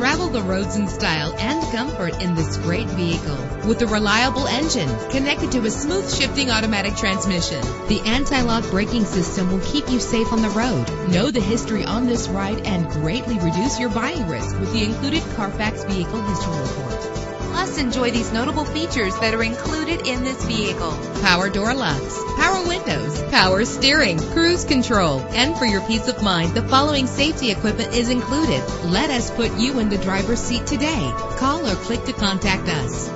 Travel the roads in style and comfort in this great vehicle. With a reliable engine connected to a smooth shifting automatic transmission, the anti-lock braking system will keep you safe on the road. Know the history on this ride and greatly reduce your buying risk with the included Carfax Vehicle History Report. Plus, enjoy these notable features that are included in this vehicle: power door locks, power windows, power steering, cruise control. And for your peace of mind, the following safety equipment is included. Let us put you in the driver's seat today. Call or click to contact us.